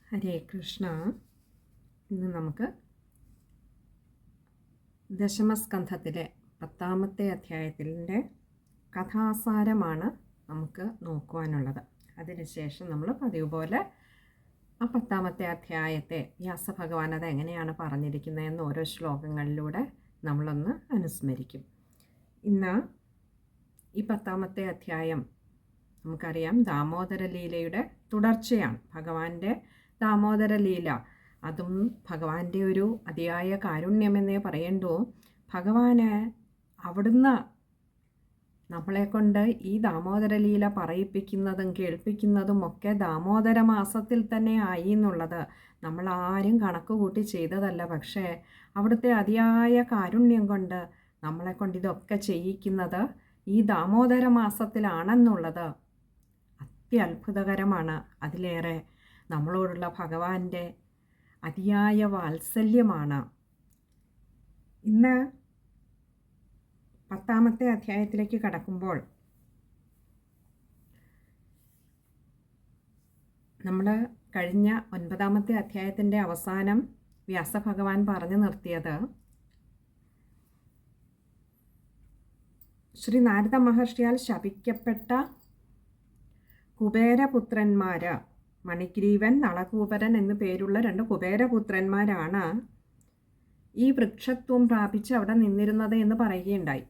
ഹരേ കൃഷ്ണ. ഇന്ന് നമുക്ക് ദശമസ്കന്ധത്തിലെ 10ാമത്തെ അധ്യായത്തിൻ്റെ കഥാസാരമാണ് നമുക്ക് നോക്കുവാനുള്ളത്. അതിനുശേഷം നമ്മൾ പതിവ് പോലെ ആ 10ാമത്തെ അധ്യായത്തെ വ്യാസഭഗവാൻ അത് എങ്ങനെയാണ് പറഞ്ഞിരിക്കുന്നതെന്ന് ഓരോ ശ്ലോകങ്ങളിലൂടെ നമ്മളൊന്ന് അനുസ്മരിക്കും. ഇന്ന് ഈ 10ാമത്തെ അധ്യായം നമുക്കറിയാം ദാമോദര ലീലയുടെ തുടർച്ചയാണ്. ഭഗവാന്റെ ദാമോദര ലീല, അതും ഭഗവാന്റെ ഒരു അതിയായ കാരുണ്യമെന്നേ പറയണ്ടോ. ഭഗവാന് അവിടുന്ന് നമ്മളെ കൊണ്ട് ഈ ദാമോദര ലീല പറയിപ്പിക്കുന്നതും കേൾപ്പിക്കുന്നതും ഒക്കെ ദാമോദര മാസത്തിൽ തന്നെ ആയി എന്നുള്ളത് നമ്മളാരും കണക്ക് കൂട്ടി ചെയ്തതല്ല. പക്ഷേ അവിടുത്തെ അതിയായ കാരുണ്യം കൊണ്ട് നമ്മളെ കൊണ്ട് ഇതൊക്കെ ചെയ്യിക്കുന്നത് ഈ ദാമോദര മാസത്തിലാണെന്നുള്ളത് അത്യത്ഭുതകരമാണ്. അതിലേറെ നമ്മളോടുള്ള ഭഗവാന്റെ അതിയായ വാത്സല്യമാണ്. ഇന്ന് 10ാമത്തെ അധ്യായത്തിലേക്ക് കടക്കുമ്പോൾ നമ്മൾ കഴിഞ്ഞ 9ാമത്തെ അധ്യായത്തിൻ്റെ അവസാനം വ്യാസഭഗവാൻ പറഞ്ഞു നിർത്തിയത് ശ്രീ നാരദ മഹർഷിയാൽ ശപിക്കപ്പെട്ട കുബേരപുത്രന്മാർ, മണിഗ്രീവൻ, നളകൂപരൻ എന്നു പേരുള്ള 2 കുബേരപുത്രന്മാരാണ് ഈ വൃക്ഷത്വം പ്രാപിച്ച് അവിടെ നിന്നിരുന്നത് എന്ന് പറയുകയുണ്ടായി.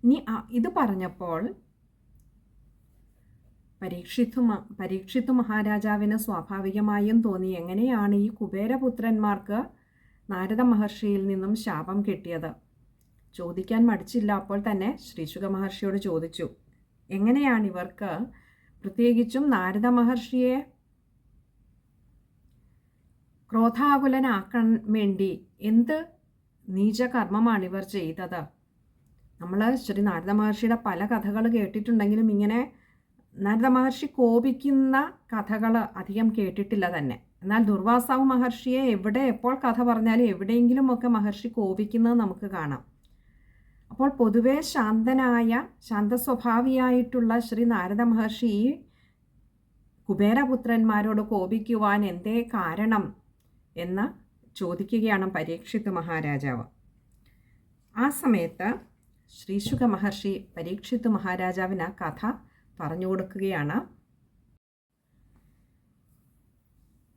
ഇനി ഇത് പറഞ്ഞപ്പോൾ പരീക്ഷിത്ത് മഹാരാജാവിന് സ്വാഭാവികമായും തോന്നി, എങ്ങനെയാണ് ഈ കുബേരപുത്രന്മാർക്ക് നാരദ മഹർഷിയിൽ നിന്നും ശാപം കിട്ടിയത്? ചോദിക്കാൻ മടിച്ചില്ല. അപ്പോൾ തന്നെ ശ്രീശുക മഹർഷിയോട് ചോദിച്ചു, എങ്ങനെയാണ് ഇവർക്ക്, പ്രത്യേകിച്ചും നാരദ മഹർഷിയെ ക്രോധാകുലനാക്കാൻ വേണ്ടി എന്ത് നീചകർമ്മമാണ് ഇവർ ചെയ്തത്? നമ്മൾ ശ്രീ നാരദ മഹർഷിയുടെ പല കഥകൾ കേട്ടിട്ടുണ്ടെങ്കിലും ഇങ്ങനെ നാരദ മഹർഷി കോപിക്കുന്ന കഥകൾ അധികം കേട്ടിട്ടില്ല തന്നെ. എന്നാൽ ദുർവാസാവ് മഹർഷിയെ എവിടെ എപ്പോൾ കഥ പറഞ്ഞാലും എവിടെയെങ്കിലുമൊക്കെ മഹർഷി കോപിക്കുന്നത് നമുക്ക് കാണാം. അപ്പോൾ പൊതുവെ ശാന്തസ്വഭാവിയായിട്ടുള്ള ശ്രീ നാരദ മഹർഷി കുബേരപുത്രന്മാരോട് കോപിക്കുവാൻ എന്തേ കാരണം എന്ന് ചോദിക്കുകയാണ് പരീക്ഷിത്ത് മഹാരാജാവ്. ആ സമയത്ത് ശ്രീശുക മഹർഷി പരീക്ഷിത്ത് മഹാരാജാവിന് ആ കഥ പറഞ്ഞു കൊടുക്കുകയാണ്.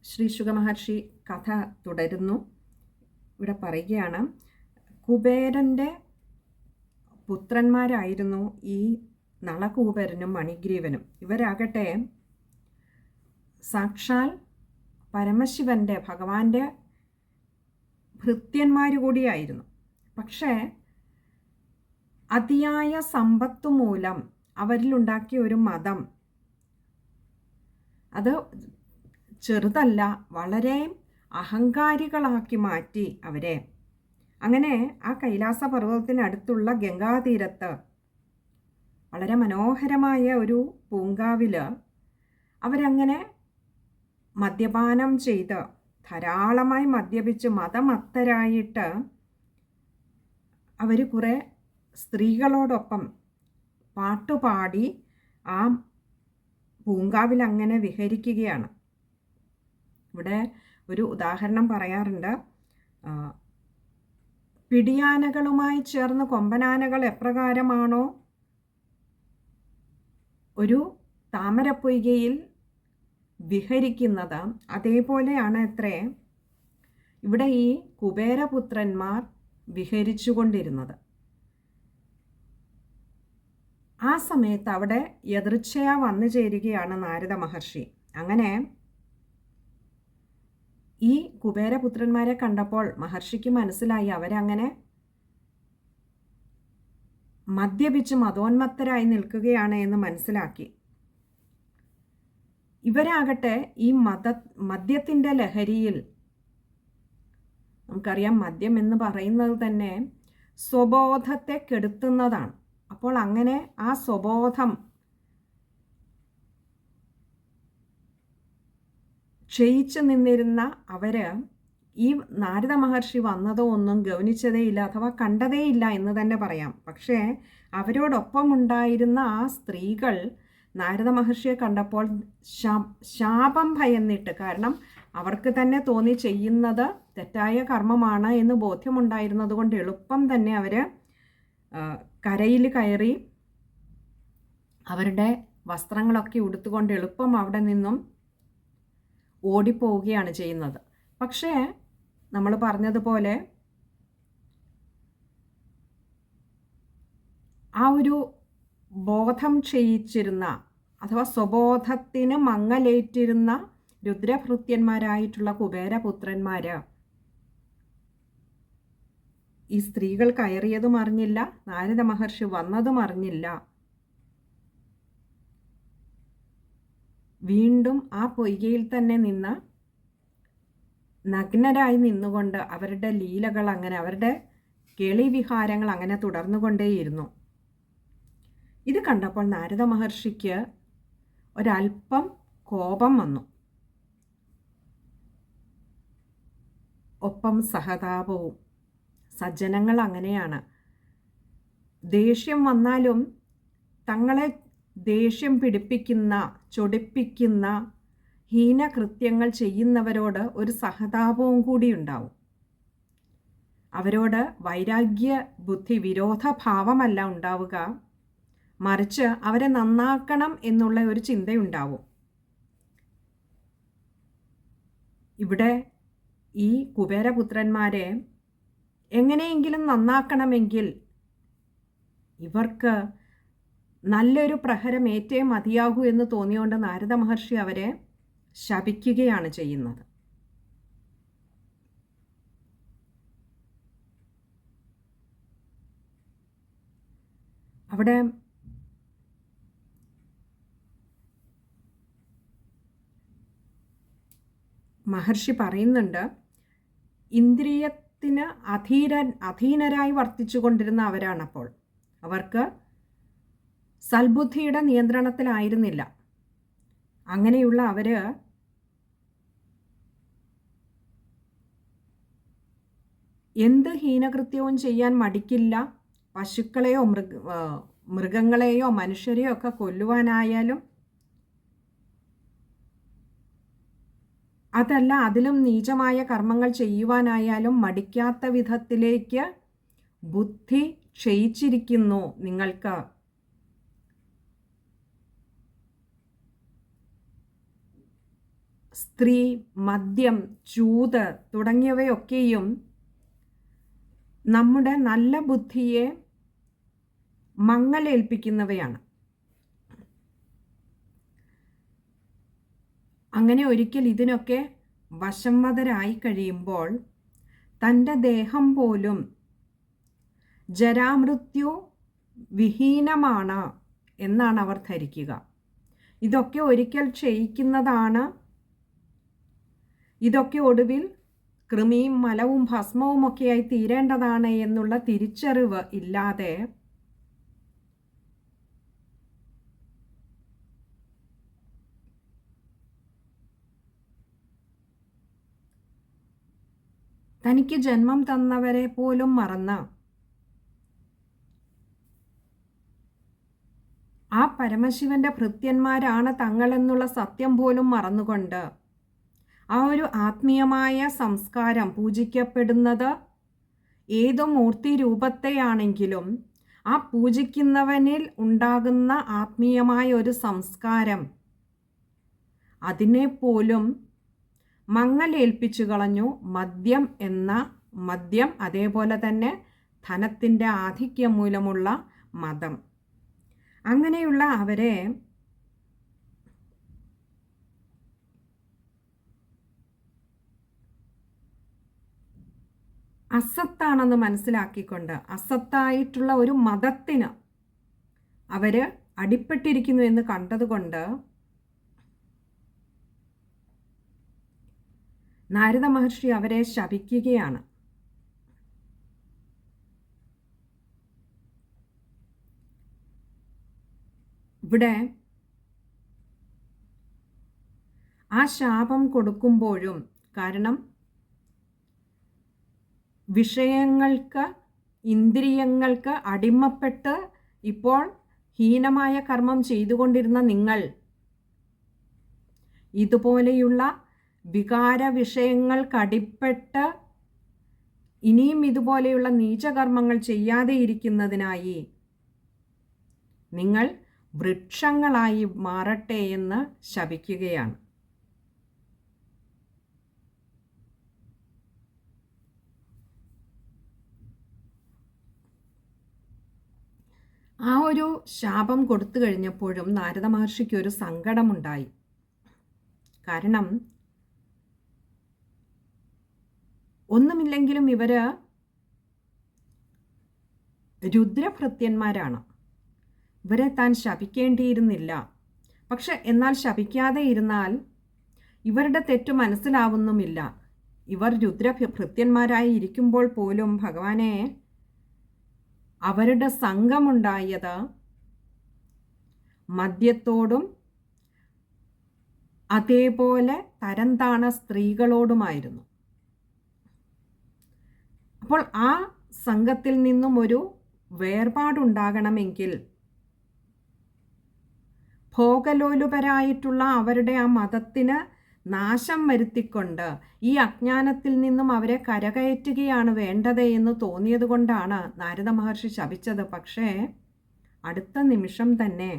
ശ്രീശുക മഹർഷി കഥ തുടരുന്നു. ഇവിടെ പറയുകയാണ്, കുബേരൻ്റെ പുത്രന്മാരായിരുന്നു ഈ നളകൂപരനും മണിഗ്രീവനും. ഇവരാകട്ടെ സാക്ഷാൽ പരമശിവൻ്റെ, ഭഗവാന്റെ ഭൃത്യന്മാർ കൂടിയായിരുന്നു. പക്ഷേ അതിയായ സമ്പത്തു മൂലം അവരിലുണ്ടാക്കിയ ഒരു മതം, അത് ചെറുതല്ല, വളരെ അഹങ്കാരികളാക്കി മാറ്റി അവരെ. അങ്ങനെ ആ കൈലാസ പർവ്വതത്തിനടുത്തുള്ള ഗംഗാതീരത്ത് വളരെ മനോഹരമായ ഒരു പൂങ്കാവിൽ അവരങ്ങനെ മദ്യപാനം ചെയ്ത് ധാരാളമായി മദ്യപിച്ച് മതമത്തരായിട്ട് അവർ കുറേ സ്ത്രീകളോടൊപ്പം പാട്ടുപാടി ആ പൂങ്കാവിൽ അങ്ങനെ വിഹരിക്കുകയാണ്. ഇവിടെ ഒരു ഉദാഹരണം പറയാറുണ്ട്. പിടിയാനകളുമായി ചേർന്ന് കൊമ്പനാനകൾ എപ്രകാരമാണോ ഒരു താമരപ്പൊയ്കയിൽ വിഹരിക്കുന്നത്, അതേപോലെയാണ് അത്രേ ഇവിടെ ഈ കുബേരപുത്രന്മാർ വിഹരിച്ചുകൊണ്ടിരുന്നത്. ആ സമയത്ത് അവിടെ യദൃച്ഛയാ വന്നു ചേരുകയാണ് നാരദ മഹർഷി. അങ്ങനെ ഈ കുബേരപുത്രന്മാരെ കണ്ടപ്പോൾ മഹർഷിക്ക് മനസ്സിലായി, അവരങ്ങനെ മദ്യപിച്ച് മതോന്മത്തരായി നിൽക്കുകയാണ് എന്ന് മനസ്സിലാക്കി. ഇവരാകട്ടെ ഈ മദ്യത്തിൻ്റെ ലഹരിയിൽ, നമുക്കറിയാം മദ്യം എന്ന് പറയുന്നത് തന്നെ സ്വബോധത്തെ കെടുത്തുന്നതാണ്. അപ്പോൾ അങ്ങനെ ആ സ്വബോധം ക്ഷയിച്ചു നിന്നിരുന്ന അവർ ഈ നാരദ മഹർഷി വന്നതോ ഒന്നും ഗൗനിച്ചതേയില്ല, അഥവാ കണ്ടതേയില്ല എന്ന് തന്നെ പറയാം. പക്ഷേ അവരോടൊപ്പം ഉണ്ടായിരുന്ന ആ സ്ത്രീകൾ നാരദ മഹർഷിയെ കണ്ടപ്പോൾ ശാപം ഭയന്നിട്ട്, കാരണം അവർക്ക് തന്നെ തോന്നി ചെയ്യുന്നത് തെറ്റായ കർമ്മമാണ് എന്ന് ബോധ്യമുണ്ടായിരുന്നത് കൊണ്ട് എളുപ്പം തന്നെ അവർ കരയിൽ കയറി അവരുടെ വസ്ത്രങ്ങളൊക്കെ ഉടുത്തുകൊണ്ട് എളുപ്പം അവിടെ നിന്നും ഓടിപ്പോവുകയാണ് ചെയ്യുന്നത്. പക്ഷേ നമ്മൾ പറഞ്ഞതുപോലെ ആ ഒരു ബോധം ക്ഷയിച്ചിരുന്ന അഥവാ സ്വബോധത്തിന് മങ്ങലേറ്റിരുന്ന രുദ്രഭൃത്യന്മാരായിട്ടുള്ള കുബേരപുത്രന്മാർ ഈ സ്ത്രീകൾ കയറിയതും അറിഞ്ഞില്ല, നാരദ മഹർഷി വന്നതും അറിഞ്ഞില്ല. വീണ്ടും ആ പൊയ്കയിൽ തന്നെ നിന്ന് നഗ്നരായി നിന്നുകൊണ്ട് അവരുടെ ലീലകൾ അങ്ങനെ, അവരുടെ കേളിവിഹാരങ്ങൾ അങ്ങനെ തുടർന്നുകൊണ്ടേയിരുന്നു. ഇത് കണ്ടപ്പോൾ നാരദ മഹർഷിക്ക് ഒരല്പം കോപം വന്നു, ഒപ്പം സഹതാപവും. സജ്ജനങ്ങൾ അങ്ങനെയാണ്, ദേഷ്യം വന്നാലും തങ്ങളെ ദേഷ്യം പിടിപ്പിക്കുന്ന, ചൊടിപ്പിക്കുന്ന ഹീനകൃത്യങ്ങൾ ചെയ്യുന്നവരോട് ഒരു സഹതാപവും കൂടി ഉണ്ടാവും. അവരോട് വൈരാഗ്യ ബുദ്ധി, വിരോധഭാവമല്ല ഉണ്ടാവുക, മറിച്ച് അവരെ നന്നാക്കണം എന്നുള്ള ഒരു ചിന്തയുണ്ടാവും. ഇവിടെ ഈ കുബേരപുത്രന്മാരെ എങ്ങനെയെങ്കിലും നന്നാക്കണമെങ്കിൽ ഇവർക്ക് നല്ലൊരു പ്രഹരം ഏറ്റേ മതിയാകൂ എന്ന് തോന്നിയുകൊണ്ട് നാരദ മഹർഷി അവരെ ശപിക്കുകയാണ് ചെയ്യുന്നത്. അവിടെ മഹർഷി പറയുന്നുണ്ട്, ഇന്ദ്രിയത്തിന് അധീനരായി വർത്തിച്ചു കൊണ്ടിരുന്ന അവരാണപ്പോൾ. അവർക്ക് സൽബുദ്ധിയുടെ നിയന്ത്രണത്തിലായിരുന്നില്ല. അങ്ങനെയുള്ള അവർ എന്ത് ഹീനകൃത്യവും ചെയ്യാൻ മടിക്കില്ല. പശുക്കളെയോ മൃഗങ്ങളെയോ മനുഷ്യരെയോ ഒക്കെ കൊല്ലുവാനായാലും, അതല്ല അതിലും നീചമായ കർമ്മങ്ങൾ ചെയ്യുവാനായാലും മടിക്കാത്ത വിധത്തിലേക്ക് ബുദ്ധി ക്ഷയിച്ചിരിക്കുന്നു നിങ്ങൾക്ക്. സ്ത്രീ, മദ്യം, ചൂത് തുടങ്ങിയവയൊക്കെയും നമ്മുടെ നല്ല ബുദ്ധിയെ മങ്ങലേൽപ്പിക്കുന്നവയാണ്. അങ്ങനെ ഒരിക്കൽ ഇതിനൊക്കെ വശംവദരായി കഴിയുമ്പോൾ തൻ്റെ ദേഹം പോലും ജരാമൃത്യു വിഹീനമാണ് എന്നാണ് അവർ ധരിക്കുക. ഇതൊക്കെ ഒരിക്കൽ ക്ഷയിക്കുന്നതാണ്. ഇതൊക്കെ ഒടുവിൽ കൃമിയും മലവും ഭസ്മവുമൊക്കെയായി തീരേണ്ടതാണ് എന്നുള്ള തിരിച്ചറിവ് ഇല്ലാതെ തനിക്ക് ജന്മം തന്നവരെ പോലും മറന്ന് ആ പരമശിവന്റെ ഭൃത്യന്മാരാണ് തങ്ങളെന്നുള്ള സത്യം പോലും മറന്നുകൊണ്ട് ആ ഒരു ആത്മീയമായ സംസ്കാരം, പൂജിക്കപ്പെടുന്നത് ഏതോ മൂർത്തി രൂപത്തെയാണെങ്കിലും ആ പൂജിക്കുന്നവനിൽ ഉണ്ടാകുന്ന ആത്മീയമായ ഒരു സംസ്കാരം, അതിനെ പോലും മങ്ങലേൽപ്പിച്ചു കളഞ്ഞു മദ്യം എന്ന മദ്യം, അതേപോലെ തന്നെ ധനത്തിൻ്റെ ആധിക്യം മൂലമുള്ള മതം. അങ്ങനെയുള്ള അവരെ അസത്താണെന്ന് മനസ്സിലാക്കിക്കൊണ്ട് അസത്തായിട്ടുള്ള ഒരു മതത്തിന് അവർ അടിപ്പെട്ടിരിക്കുന്നു എന്ന് കണ്ടതുകൊണ്ട് നാരദ മഹർഷി അവരെ ശപിക്കുകയാണ്. ഇവിടെ ആ ശാപം കൊടുക്കുമ്പോഴും, കാരണം വിഷയങ്ങൾക്ക്, ഇന്ദ്രിയങ്ങൾക്ക് അടിമപ്പെട്ട് ഇപ്പോൾ ഹീനമായ കർമ്മം ചെയ്തുകൊണ്ടിരുന്ന നിങ്ങൾ ഇതുപോലെയുള്ള വികാര വിഷയങ്ങൾക്കടിപ്പെട്ട് ഇനിയും ഇതുപോലെയുള്ള നീചകർമ്മങ്ങൾ ചെയ്യാതെ ഇരിക്കുന്നതിനായി നിങ്ങൾ വൃക്ഷങ്ങളായി മാറട്ടെ എന്ന് ശപിക്കുകയാണ്. ആ ഒരു ശാപം കൊടുത്തു കഴിഞ്ഞപ്പോഴും നാരദ മഹർഷിക്ക് ഒരു സങ്കടമുണ്ടായി. കാരണം ഒന്നുമില്ലെങ്കിലും ഇവര് രുദ്രഭൃത്യന്മാരാണ്. ഇവരെ താൻ ശപിക്കേണ്ടിയിരുന്നില്ല. പക്ഷെ എന്നാൽ ശപിക്കാതെ ഇരുന്നാൽ ഇവരുടെ തെറ്റു മനസ്സിലാവുന്നുമില്ല. ഇവർ രുദ്രഭൃത്യന്മാരായി ഇരിക്കുമ്പോൾ പോലും ഭഗവാനെ അവരുടെ സംഘമുണ്ടായത് മദ്യത്തോടും അതേപോലെ തരംതാണ സ്ത്രീകളോടുമായിരുന്നു. അപ്പോൾ ആ സംഘത്തിൽ നിന്നും ഒരു വേർപാടുണ്ടാകണമെങ്കിൽ ഭോഗലോലുപരായിട്ടുള്ള അവരുടെ ആ മതത്തിന് നാശം വരുത്തിക്കൊണ്ട് ഈ അജ്ഞാനത്തിൽ നിന്നും അവരെ കരകയറ്റുകയാണ് വേണ്ടത് എന്ന് തോന്നിയത് കൊണ്ടാണ് നാരദ മഹർഷി ശപിച്ചത്. പക്ഷേ അടുത്ത നിമിഷം തന്നെ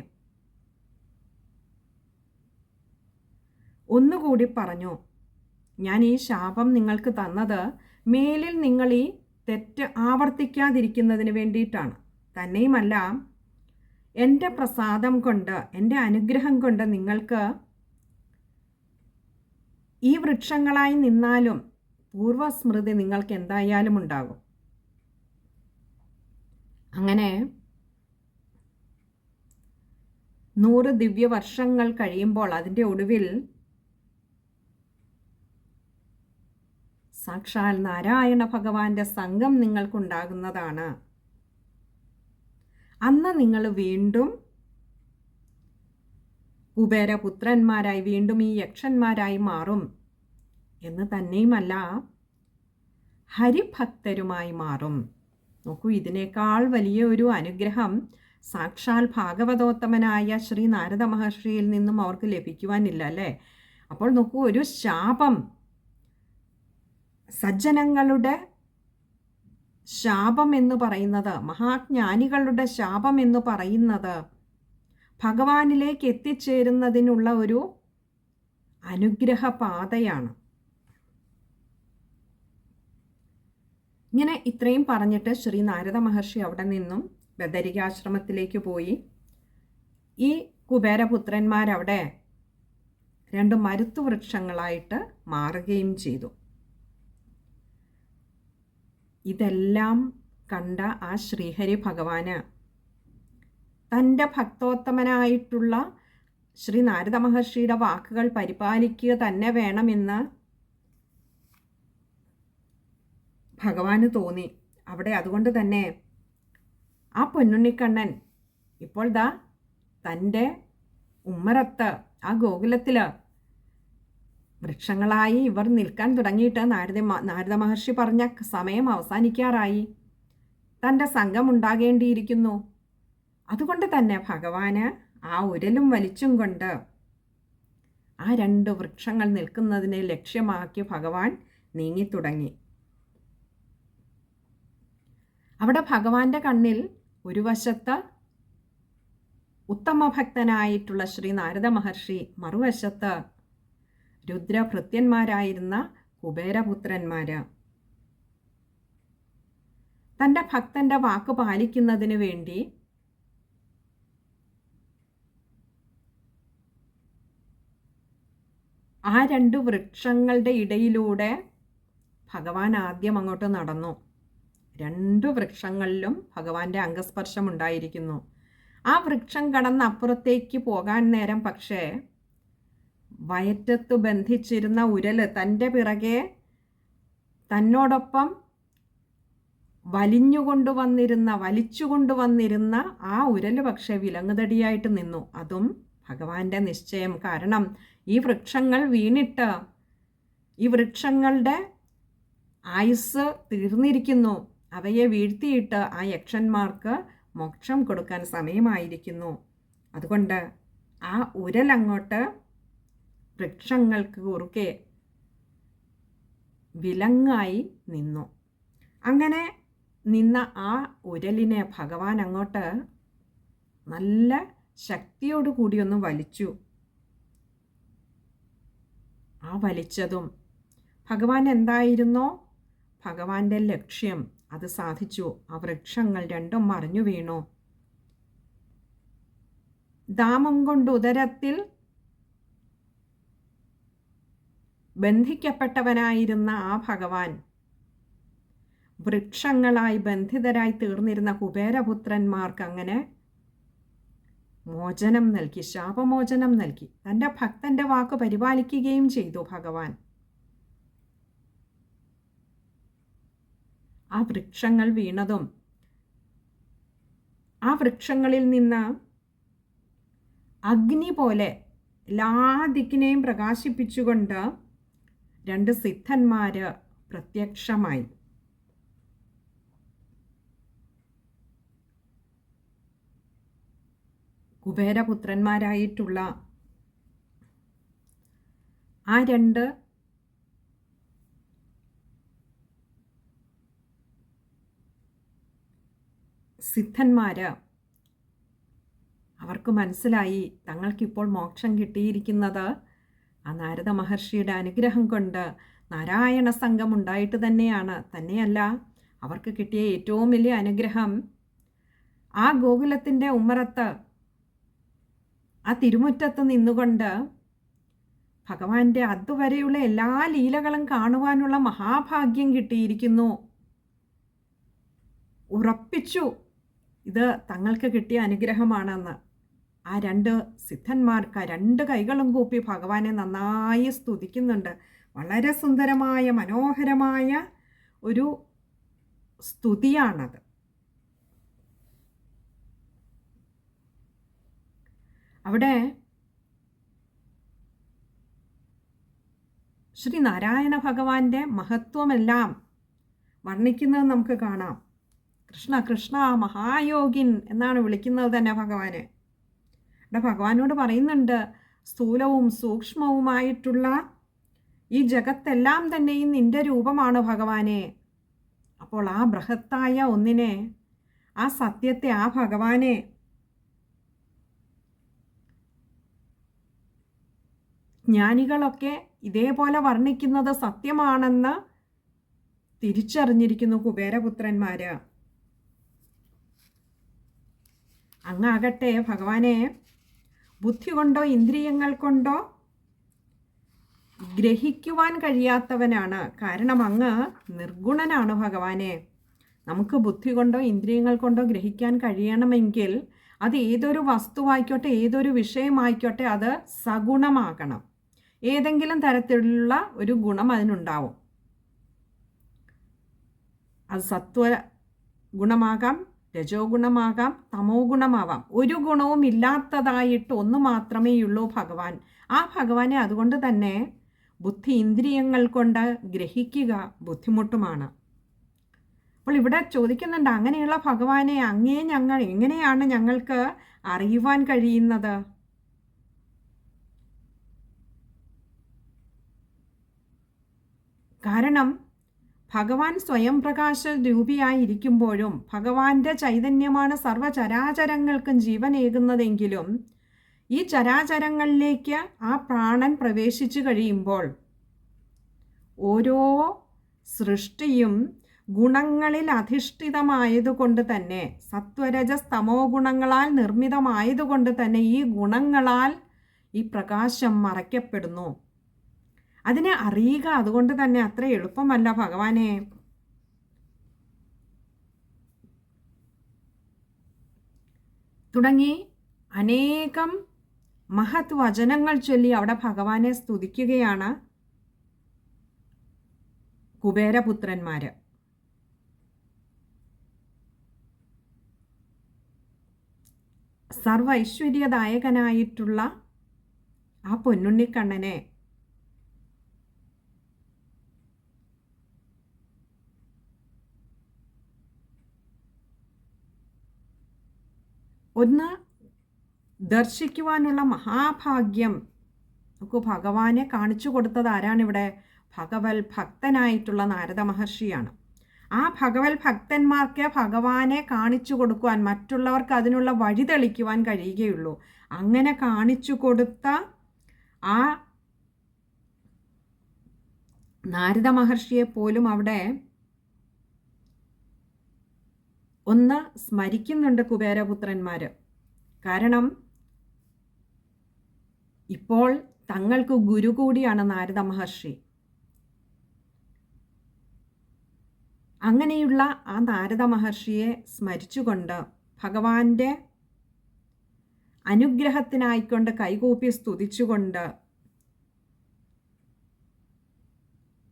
ഒന്നുകൂടി പറഞ്ഞു, ഞാൻ ഈ ശാപം നിങ്ങൾക്ക് തന്നത് മേലിൽ നിങ്ങൾ ഈ തെറ്റ് ആവർത്തിക്കാതിരിക്കുന്നതിന് വേണ്ടിയിട്ടാണ്. തന്നെയുമല്ല, എൻ്റെ പ്രസാദം കൊണ്ട്, എൻ്റെ അനുഗ്രഹം കൊണ്ട് നിങ്ങൾക്ക് ഈ വൃക്ഷങ്ങളായി നിന്നാലും പൂർവസ്മൃതി നിങ്ങൾക്ക് എന്തായാലും ഉണ്ടാകും. അങ്ങനെ 100 ദിവ്യവർഷങ്ങൾ കഴിയുമ്പോൾ അതിൻ്റെ ഒടുവിൽ സാക്ഷാൽ നാരായണ ഭഗവാന്റെ സംഘം നിങ്ങൾക്കുണ്ടാകുന്നതാണ്. അന്ന് നിങ്ങൾ വീണ്ടും കുബേരപുത്രന്മാരായി, വീണ്ടും ഈ യക്ഷന്മാരായി മാറും എന്ന് തന്നെയുമല്ല, ഹരിഭക്തരുമായി മാറും. നോക്കൂ, ഇതിനേക്കാൾ വലിയ ഒരു അനുഗ്രഹം സാക്ഷാൽ ഭാഗവതോത്തമനായ ശ്രീ നാരദ മഹർഷിയിൽ നിന്നും അവർക്ക് ലഭിക്കുവാനില്ല അല്ലേ? അപ്പോൾ നോക്കൂ, ഒരു ശാപം, സജ്ജനങ്ങളുടെ ശാപം എന്ന് പറയുന്നത്, മഹാജ്ഞാനികളുടെ ശാപം എന്ന് പറയുന്നത് ഭഗവാനിലേക്ക് എത്തിച്ചേരുന്നതിനുള്ള ഒരു അനുഗ്രഹപാതയാണ്. ഇങ്ങനെ ഇത്രയും പറഞ്ഞിട്ട് ശ്രീ നാരദ മഹർഷി അവിടെ നിന്നും ബദരികാശ്രമത്തിലേക്ക് പോയി. ഈ കുബേരപുത്രന്മാരവിടെ 2 മരുത്തുവൃക്ഷങ്ങളായിട്ട് മാറുകയും ചെയ്തു. ഇതെല്ലാം കണ്ട ആ ശ്രീഹരി ഭഗവാന് തൻ്റെ ഭക്തോത്തമനായിട്ടുള്ള ശ്രീ നാരദ മഹർഷിയുടെ വാക്കുകൾ പരിപാലിക്കുക തന്നെ വേണമെന്ന് ഭഗവാന് തോന്നി. അവിടെ അതുകൊണ്ട് തന്നെ ആ പൊന്നുണ്ണിക്കണ്ണൻ ഇപ്പോൾ ദാ തൻ്റെ ഉമ്മറത്ത്, ആ ഗോകുലത്തിൽ വൃക്ഷങ്ങളായി ഇവർ നിൽക്കാൻ തുടങ്ങിയിട്ട് നാരദ മഹർഷി പറഞ്ഞ സമയം അവസാനിക്കാറായി. തൻ്റെ സംഘം ഉണ്ടാകേണ്ടിയിരിക്കുന്നു. അതുകൊണ്ട് തന്നെ ഭഗവാന് ആ ഉരലും വലിച്ചും കൊണ്ട് ആ 2 വൃക്ഷങ്ങൾ നിൽക്കുന്നതിനെ ലക്ഷ്യമാക്കി ഭഗവാൻ നീങ്ങിത്തുടങ്ങി. അവിടെ ഭഗവാന്റെ കണ്ണിൽ ഒരു വശത്ത് ഉത്തമഭക്തനായിട്ടുള്ള ശ്രീ നാരദ മഹർഷി, മറുവശത്ത് രുദ്രഭൃത്യന്മാരായിരുന്ന കുബേരപുത്രന്മാര്. തൻ്റെ ഭക്തന്റെ വാക്ക് പാലിക്കുന്നതിന് വേണ്ടി ആ 2 വൃക്ഷങ്ങളുടെ ഇടയിലൂടെ ഭഗവാൻ ആദ്യം അങ്ങോട്ട് നടന്നു. 2 വൃക്ഷങ്ങളിലും ഭഗവാന്റെ അംഗസ്പർശം ഉണ്ടായിരിക്കുന്നു. ആ വൃക്ഷം കടന്ന് അപ്പുറത്തേക്ക് പോകാൻ നേരം പക്ഷേ വയറ്റത്ത് ബന്ധിച്ചിരുന്ന ഉരല് തൻ്റെ പിറകെ തന്നോടൊപ്പം വലിച്ചുകൊണ്ടുവന്നിരുന്ന ആ ഉരല് പക്ഷേ വിലങ്ങുതടിയായിട്ട് നിന്നു. അതും ഭഗവാന്റെ നിശ്ചയം. കാരണം ഈ വൃക്ഷങ്ങൾ വീണിട്ട് ഈ വൃക്ഷങ്ങളുടെ ആയുസ് തീർന്നിരിക്കുന്നു. അവയെ വീഴ്ത്തിയിട്ട് ആ യക്ഷന്മാർക്ക് മോക്ഷം കൊടുക്കാൻ സമയമായിരിക്കുന്നു. അതുകൊണ്ട് ആ ഉരലങ്ങോട്ട് വൃക്ഷങ്ങൾക്ക് കുറുകെ വിലങ്ങായി നിന്നു. അങ്ങനെ നിന്ന ആ ഉരലിനെ ഭഗവാൻ അങ്ങോട്ട് നല്ല ശക്തിയോടു കൂടി ഒന്ന് വലിച്ചു. ആ വലിച്ചതും ഭഗവാൻ എന്തായിരുന്നോ ഭഗവാന്റെ ലക്ഷ്യം അത് സാധിച്ചു. ആ വൃക്ഷങ്ങൾ രണ്ടും മറിഞ്ഞു വീണു. ദാമം കൊണ്ട് ഉദരത്തിൽ ബന്ധിക്കപ്പെട്ടവനായിരുന്ന ആ ഭഗവാൻ വൃക്ഷങ്ങളായി ബന്ധിതരായി തീർന്നിരുന്ന കുബേരപുത്രന്മാർക്ക് അങ്ങനെ മോചനം നൽകി, ശാപമോചനം നൽകി. തൻ്റെ ഭക്തന്റെ വാക്ക് പരിപാലിക്കുകയും ചെയ്തു ഭഗവാൻ. ആ വൃക്ഷങ്ങൾ വീണതും ആ വൃക്ഷങ്ങളിൽ നിന്ന് അഗ്നി പോലെ എല്ലാ ദിക്കിനെയും പ്രകാശിപ്പിച്ചുകൊണ്ട് രണ്ട് സിദ്ധന്മാര് പ്രത്യക്ഷമായി. കുബേരപുത്രന്മാരായിട്ടുള്ള ആ രണ്ട് സിദ്ധന്മാര് അവർക്ക് മനസ്സിലായി തങ്ങൾക്കിപ്പോൾ മോക്ഷം കിട്ടിയിരിക്കുന്നത് ആ നാരദ മഹർഷിയുടെ അനുഗ്രഹം കൊണ്ട് നാരായണ സംഘം ഉണ്ടായിട്ട് തന്നെയാണ്. തന്നെയല്ല, അവർക്ക് കിട്ടിയ ഏറ്റവും വലിയ അനുഗ്രഹം ആ ഗോകുലത്തിൻ്റെ ഉമ്മറത്ത് ആ തിരുമുറ്റത്ത് നിന്നുകൊണ്ട് ഭഗവാന്റെ അതുവരെയുള്ള എല്ലാ ലീലകളും കാണുവാനുള്ള മഹാഭാഗ്യം കിട്ടിയിരിക്കുന്നു. ഉറപ്പിച്ചു ഇത് തങ്ങൾക്ക് കിട്ടിയ അനുഗ്രഹമാണെന്ന്. ആ രണ്ട് സിദ്ധന്മാർക്ക് രണ്ട് കൈകളും കൂപ്പി ഭഗവാനെ നന്നായി സ്തുതിക്കുന്നുണ്ട്. വളരെ സുന്ദരമായ മനോഹരമായ ഒരു സ്തുതിയാണത്. അവിടെ ശ്രീ നാരായണ ഭഗവാന്റെ മഹത്വമെല്ലാം വർണ്ണിക്കുന്നത് നമുക്ക് കാണാം. കൃഷ്ണ കൃഷ്ണ മഹായോഗിൻ എന്നാണ് വിളിക്കുന്നത് തന്നെ ഭഗവാനെ. അവിടെ ഭഗവാനോട് പറയുന്നുണ്ട്, സ്ഥൂലവും സൂക്ഷ്മവുമായിട്ടുള്ള ഈ ജഗത്തെല്ലാം തന്നെയും നിന്റെ രൂപമാണ് ഭഗവാനെ. അപ്പോൾ ആ ബൃഹത്തായ ഒന്നിനെ, ആ സത്യത്തെ, ആ ഭഗവാനെ ജ്ഞാനികളൊക്കെ ഇതേപോലെ വർണ്ണിക്കുന്നത് സത്യമാണെന്ന് തിരിച്ചറിഞ്ഞിരിക്കുന്നു കുബേരപുത്രന്മാര്. അങ്ങാകട്ടെ ഭഗവാനെ ബുദ്ധി കൊണ്ടോ ഇന്ദ്രിയങ്ങൾ കൊണ്ടോ ഗ്രഹിക്കുവാൻ കഴിയാത്തവനാണ്. കാരണം അങ്ങ് നിർഗുണനാണ് ഭഗവാനെ. നമുക്ക് ബുദ്ധി കൊണ്ടോ ഇന്ദ്രിയങ്ങൾ കൊണ്ടോ ഗ്രഹിക്കാൻ കഴിയണമെങ്കിൽ അത് ഏതൊരു വസ്തുവായിക്കോട്ടെ, ഏതൊരു വിഷയമായിക്കോട്ടെ, അത് സഗുണമാകണം. ഏതെങ്കിലും തരത്തിലുള്ള ഒരു ഗുണം അതിനുണ്ടാവും. അത് സത്വ ഗുണമാകാം, രജോ ഗുണമാകാം, തമോ ഗുണമാവാം. ഒരു ഗുണവും ഇല്ലാത്തതായിട്ട് ഒന്ന് മാത്രമേ ഉള്ളൂ ഭഗവാൻ. ആ ഭഗവാനെ അതുകൊണ്ട് തന്നെ ബുദ്ധി ഇന്ദ്രിയങ്ങൾ കൊണ്ട് ഗ്രഹിക്കുക ബുദ്ധിമുട്ടുമാണ്. അപ്പോൾ ഇവിടെ ചോദിക്കുന്നുണ്ട്, അങ്ങനെയുള്ള ഭഗവാനെ അങ്ങേ ഞങ്ങൾ എങ്ങനെയാണ് ഞങ്ങൾക്ക് അറിയുവാൻ കഴിയുന്നത്? കാരണം ഭഗവാൻ സ്വയം പ്രകാശ രൂപിയായിരിക്കുമ്പോഴും ഭഗവാന്റെ ചൈതന്യമാണ് സർവചരാചരങ്ങൾക്കും ജീവനേകുന്നതെങ്കിലും ഈ ചരാചരങ്ങളിലേക്ക് ആ പ്രാണൻ പ്രവേശിച്ചു കഴിയുമ്പോൾ ഓരോ സൃഷ്ടിയും ഗുണങ്ങളിൽ അധിഷ്ഠിതമായതുകൊണ്ട് തന്നെ, സത്വരജസ് തമോ ഗുണങ്ങളാൽ നിർമ്മിതമായതുകൊണ്ട് തന്നെ ഈ ഗുണങ്ങളാൽ ഈ പ്രകാശം മറയ്ക്കപ്പെടുന്നു. അതിനെ അറിയുക അതുകൊണ്ട് തന്നെ അത്ര എളുപ്പമല്ല ഭഗവാനെ. തുടങ്ങി അനേകം മഹത് വചനങ്ങൾ ചൊല്ലി അവിടെ ഭഗവാനെ സ്തുതിക്കുകയാണ് കുബേരപുത്രന്മാര്. സർവ ഐശ്വര്യദായകനായിട്ടുള്ള ആ പൊന്നുണ്ണിക്കണ്ണനെ ഒന്ന് ദർശിക്കുവാനുള്ള മഹാഭാഗ്യം നമുക്ക് ഭഗവാനെ കാണിച്ചു കൊടുത്തത് ആരാണിവിടെ? ഭഗവത് ഭക്തനായിട്ടുള്ള നാരദ മഹർഷിയാണ്. ആ ഭഗവത് ഭക്തന്മാർക്ക് ഭഗവാനെ കാണിച്ചു കൊടുക്കുവാൻ, മറ്റുള്ളവർക്ക് അതിനുള്ള വഴി തെളിക്കുവാൻ കഴിയുകയുള്ളൂ. അങ്ങനെ കാണിച്ചു കൊടുത്ത ആ നാരദ മഹർഷിയെ പോലും അവിടെ ഒന്ന് സ്മരിക്കുന്നുണ്ട് കുബേരപുത്രന്മാർ. കാരണം ഇപ്പോൾ തങ്ങൾക്ക് ഗുരു കൂടിയാണ് നാരദ മഹർഷി. അങ്ങനെയുള്ള ആ നാരദ മഹർഷിയെ സ്മരിച്ചുകൊണ്ട് ഭഗവാന്റെ അനുഗ്രഹത്തിനായിക്കൊണ്ട് കൈകൂപ്പി സ്തുതിച്ചുകൊണ്ട്,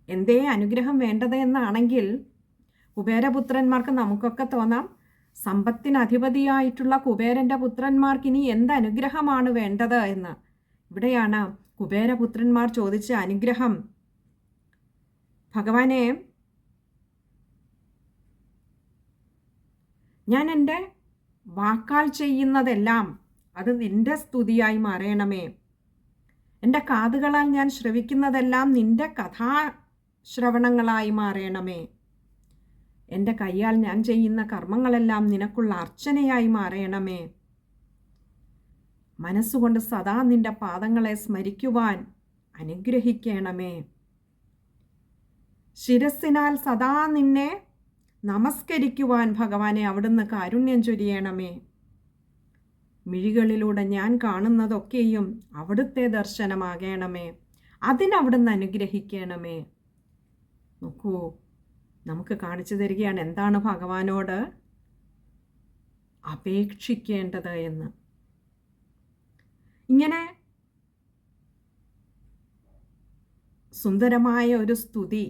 എന്തേ അനുഗ്രഹം വേണ്ടത് എന്നാണെങ്കിൽ കുബേരപുത്രന്മാർക്ക് നമുക്കൊക്കെ തോന്നാം, സമ്പത്തിന് അധിപതിയായിട്ടുള്ള കുബേരൻ്റെ പുത്രന്മാർക്ക് ഇനി എന്ത് അനുഗ്രഹമാണ് വേണ്ടത് എന്ന്. ഇവിടെയാണ് കുബേരപുത്രന്മാർ ചോദിച്ച അനുഗ്രഹം. ഭഗവാനെ, ഞാൻ എൻ്റെ വാക്കാൽ ചെയ്യുന്നതെല്ലാം അത് നിന്റെ സ്തുതിയായി മാറണമേ. എൻ്റെ കാതുകളാൽ ഞാൻ ശ്രവിക്കുന്നതെല്ലാം നിന്റെ കഥാശ്രവണങ്ങളായി മാറണമേ. എൻ്റെ കൈയാൽ ഞാൻ ചെയ്യുന്ന കർമ്മങ്ങളെല്ലാം നിനക്കുള്ള അർച്ചനയായി മാറണമേ. മനസ്സുകൊണ്ട് സദാ നിന്റെ പാദങ്ങളെ സ്മരിക്കുവാൻ അനുഗ്രഹിക്കണമേ. ശിരസ്സിനാൽ സദാ നിന്നെ നമസ്കരിക്കുവാൻ ഭഗവാനെ അവിടുന്ന് കാരുണ്യം ചൊരിയണമേ. മിഴികളിലൂടെ ഞാൻ കാണുന്നതൊക്കെയും അവിടുത്തെ ദർശനമാകണമേ. അതിനവിടുന്ന് അനുഗ്രഹിക്കണമേ. നോക്കൂ, നമുക്ക് കാണിച്ചു തരികയാണ് എന്താണ് ഭഗവാനോട് അപേക്ഷിക്കേണ്ടത് എന്ന്. ഇങ്ങനെ സുന്ദരമായ ഒരു സ്തുതി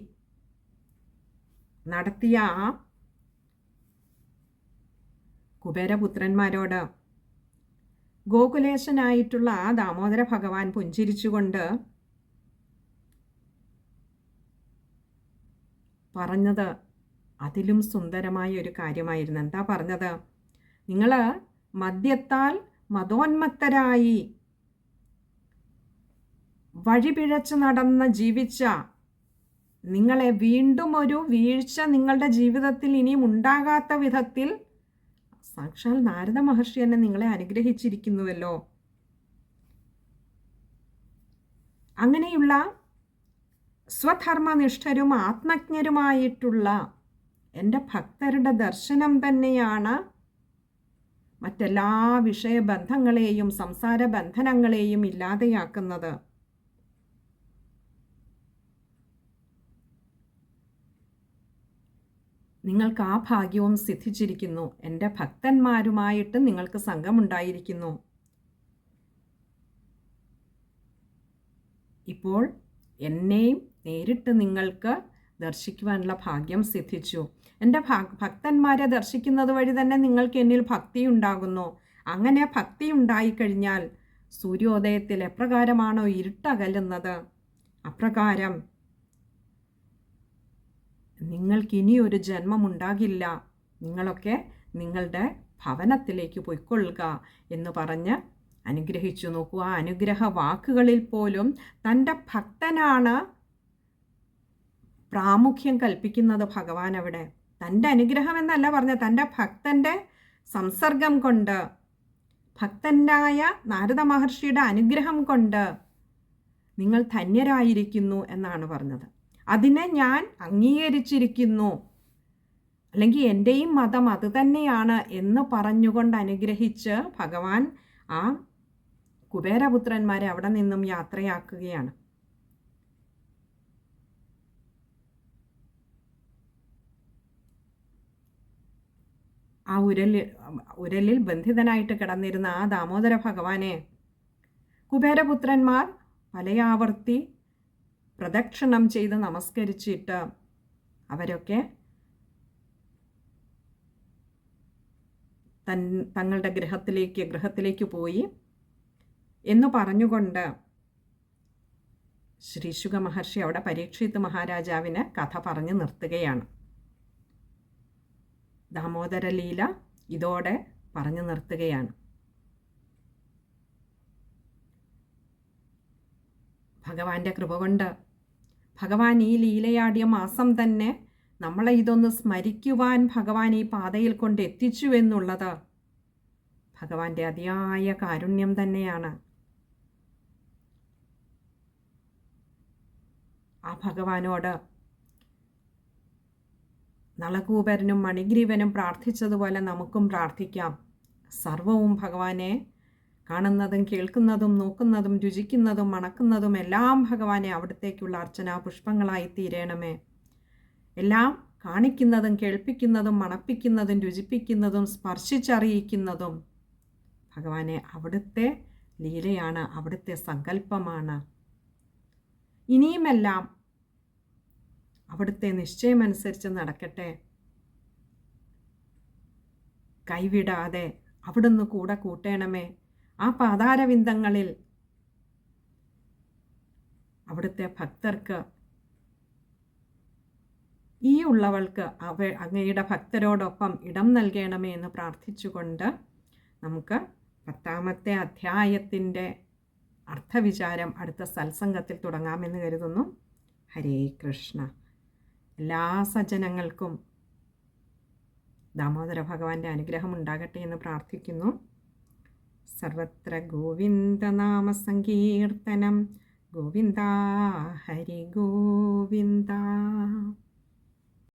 നടത്തിയ ആ കുബേരപുത്രന്മാരോട് ഗോകുലേശനായിട്ടുള്ള ആ ദാമോദര ഭഗവാൻ പുഞ്ചിരിച്ചുകൊണ്ട് പറഞ്ഞത് അതിലും സുന്ദരമായ ഒരു കാര്യമായിരുന്നു. എന്താ പറഞ്ഞത്? നിങ്ങൾ മദ്യത്താൽ മതോന്മത്തരായി വഴിപിഴച്ച് നടന്ന് ജീവിച്ച നിങ്ങളെ വീണ്ടും ഒരു വീഴ്ച നിങ്ങളുടെ ജീവിതത്തിൽ ഇനിയും ഉണ്ടാകാത്ത വിധത്തിൽ സാക്ഷാൽ നാരദ മഹർഷി തന്നെ നിങ്ങളെ അനുഗ്രഹിച്ചിരിക്കുന്നുവല്ലോ. അങ്ങനെയുള്ള സ്വധർമ്മനിഷ്ഠരും ആത്മജ്ഞരുമായിട്ടുള്ള എൻ്റെ ഭക്തരുടെ ദർശനം തന്നെയാണ് മറ്റെല്ലാ വിഷയബന്ധങ്ങളെയും സംസാര ബന്ധനങ്ങളെയും ഇല്ലാതെയാക്കുന്നത്. നിങ്ങൾക്ക് ആ ഭാഗ്യവും സിദ്ധിച്ചിരിക്കുന്നു. എൻ്റെ ഭക്തന്മാരുമായിട്ട് നിങ്ങൾക്ക് സംഘമുണ്ടായിരിക്കുന്നു. ഇപ്പോൾ എന്നെയും നേരിട്ട് നിങ്ങൾക്ക് ദർശിക്കുവാനുള്ള ഭാഗ്യം സിദ്ധിച്ചു. എൻ്റെ ഭക്തന്മാരെ ദർശിക്കുന്നത് വഴി തന്നെ നിങ്ങൾക്ക് എന്നിൽ ഭക്തി ഉണ്ടാകുന്നു. അങ്ങനെ ഭക്തി ഉണ്ടായിക്കഴിഞ്ഞാൽ സൂര്യോദയത്തിൽ എപ്രകാരമാണോ ഇരുട്ടകലുന്നത്, അപ്രകാരം നിങ്ങൾക്കിനിയൊരു ജന്മമുണ്ടാകില്ല. നിങ്ങളൊക്കെ നിങ്ങളുടെ ഭവനത്തിലേക്ക് പൊയ്ക്കൊള്ളുക എന്ന് പറഞ്ഞ് അനുഗ്രഹിച്ചു. നോക്കൂ, ആ അനുഗ്രഹ വാക്കുകളിൽ പോലും തൻ്റെ ഭക്തനാണ് പ്രാമുഖ്യം കൽപ്പിക്കുന്നത് ഭഗവാൻ. അവിടെ തൻ്റെ അനുഗ്രഹം എന്നല്ല പറഞ്ഞത്, തൻ്റെ ഭക്തൻ്റെ സംസർഗം കൊണ്ട്, ഭക്തനായ നാരദ മഹർഷിയുടെ അനുഗ്രഹം കൊണ്ട് നിങ്ങൾ ധന്യരായിരിക്കുന്നു എന്നാണ് പറഞ്ഞത്. അതിനെ ഞാൻ അംഗീകരിച്ചിരിക്കുന്നു, അല്ലെങ്കിൽ എൻ്റെയും മതം അത് തന്നെയാണ് എന്ന് പറഞ്ഞുകൊണ്ട് അനുഗ്രഹിച്ച് ഭഗവാൻ ആ കുബേരപുത്രന്മാരെ അവിടെ നിന്നും യാത്രയാക്കുകയാണ്. ആ ഉരലിൽ ബന്ധിതനായിട്ട് കിടന്നിരുന്ന ആ ദാമോദര ഭഗവാനെ കുബേരപുത്രന്മാർ പലയാവർത്തി പ്രദക്ഷിണം ചെയ്ത് നമസ്കരിച്ചിട്ട് അവരൊക്കെ തങ്ങളുടെ ഗൃഹത്തിലേക്ക് പോയി എന്ന് പറഞ്ഞുകൊണ്ട് ശ്രീശുക മഹർഷി അവിടെ പരീക്ഷിത് മഹാരാജാവിന് കഥ പറഞ്ഞു നിർത്തുകയാണ്. ദാമോദര ലീല ഇതോടെ പറഞ്ഞു നിർത്തുകയാണ്. ഭഗവാന്റെ കൃപ കൊണ്ട് ഭഗവാൻ ഈ ലീലയാടിയ മാസം തന്നെ നമ്മളെ ഇതൊന്ന് സ്മരിക്കുവാൻ ഭഗവാൻ ഈ പാതയിൽ കൊണ്ട് എത്തിച്ചു എന്നുള്ളത് ഭഗവാന്റെ അതിയായ കാരുണ്യം തന്നെയാണ്. ആ ഭഗവാനോട് നളകൂപരനും മണിഗ്രീവനും പ്രാർത്ഥിച്ചതുപോലെ നമുക്കും പ്രാർത്ഥിക്കാം. സർവവും ഭഗവാനെ കാണുന്നതും കേൾക്കുന്നതും നോക്കുന്നതും രുചിക്കുന്നതും മണക്കുന്നതും എല്ലാം ഭഗവാനെ അവിടത്തേക്കുള്ള അർച്ചനാ പുഷ്പങ്ങളായി തീരണമേ. എല്ലാം കാണിക്കുന്നതും കേൾപ്പിക്കുന്നതും മണപ്പിക്കുന്നതും രുചിപ്പിക്കുന്നതും സ്പർശിച്ചറിയിക്കുന്നതും ഭഗവാനെ അവിടുത്തെ ലീലയാണ്, അവിടുത്തെ സങ്കല്പമാണ്. ഇനിയുമെല്ലാം അവിടുത്തെ നിശ്ചയമനുസരിച്ച് നടക്കട്ടെ. കൈവിടാതെ അവിടുന്ന് കൂടെ കൂട്ടണമേ. ആ പാതാരവിന്ദങ്ങളിൽ അവിടുത്തെ ഭക്തർക്ക്, ഈ ഉള്ളവൾക്ക് അങ്ങയുടെ ഭക്തരോടൊപ്പം ഇടം നൽകണമേ എന്ന് പ്രാർത്ഥിച്ചുകൊണ്ട് നമുക്ക് 10ാമത്തെ അധ്യായത്തിൻ്റെ അർത്ഥവിചാരം അടുത്ത സത്സംഗത്തിൽ തുടങ്ങാമെന്ന് കരുതുന്നു. ഹരേ കൃഷ്ണ. എല്ലാ സജ്ജനങ്ങൾക്കും ദാമോദര ഭഗവാന്റെ അനുഗ്രഹം ഉണ്ടാകട്ടെ എന്ന് പ്രാർത്ഥിക്കുന്നു. സർവത്ര ഗോവിന്ദനാമ സങ്കീർത്തനം. ഗോവിന്ദ ഹരി ഗോവിന്ദ.